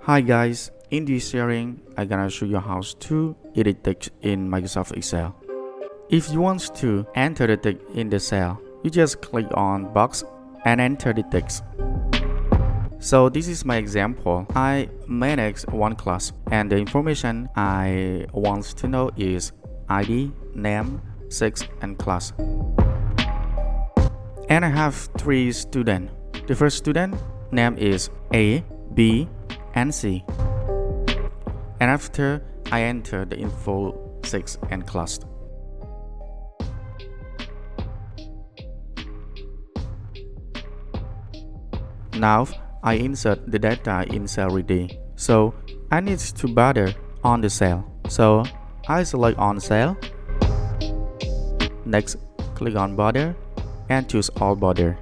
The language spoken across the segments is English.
Hi guys, in this sharing, I'm gonna show you how to edit text in Microsoft Excel. If you want to enter the text in the cell, you just click on box and enter the text. So this is my example. I manage one class and the information I want to know is ID, name, sex and class. And I have 3 students. The first student name is A, B, and C. And after I enter the info, sex and class. Now I insert the data in cell ready. So I need to border on the cell. So I select on cell. Next, click on border and choose all border.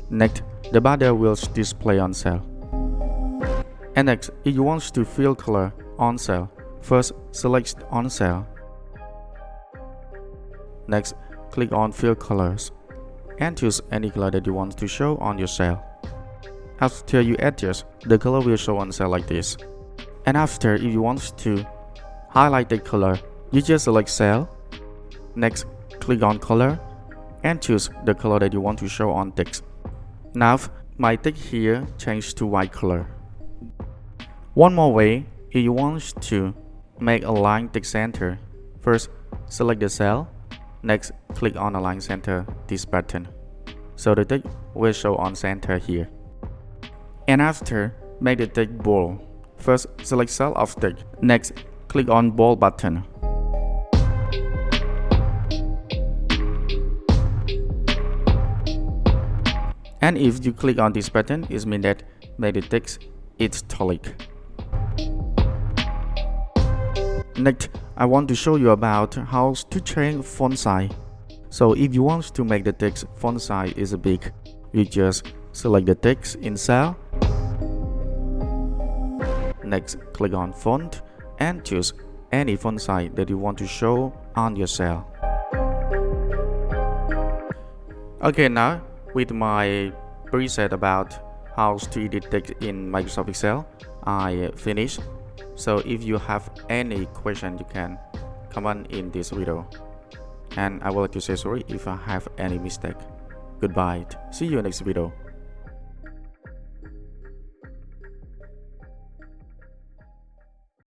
Next, the border will display on cell. And next, if you want to fill color on cell, first select on cell. Next, click on fill colors and choose any color that you want to show on your cell. After you adjust, the color will show on cell like this. And after, if you want to highlight the color, you just select cell. Next, click on color and choose the color that you want to show on text. Now, my text here changed to white color. One more way, if you want to make a line text center, first select the cell. Next, click on Align Center this button. So the text will show on center here. And after, make the text bold. First, select cell of text. Next, click on bold button. And if you click on this button, it means that make the text italic. Next, I want to show you about how to change font size. So if you want to make the text font size is big, you just select the text in cell. Next, click on font and choose any font size that you want to show on your cell. Okay, now with my preset about how to edit text in Microsoft Excel, I finished. So if you have any question, you can comment in this video. And I would like to say sorry if I have any mistake. Goodbye. See you next video.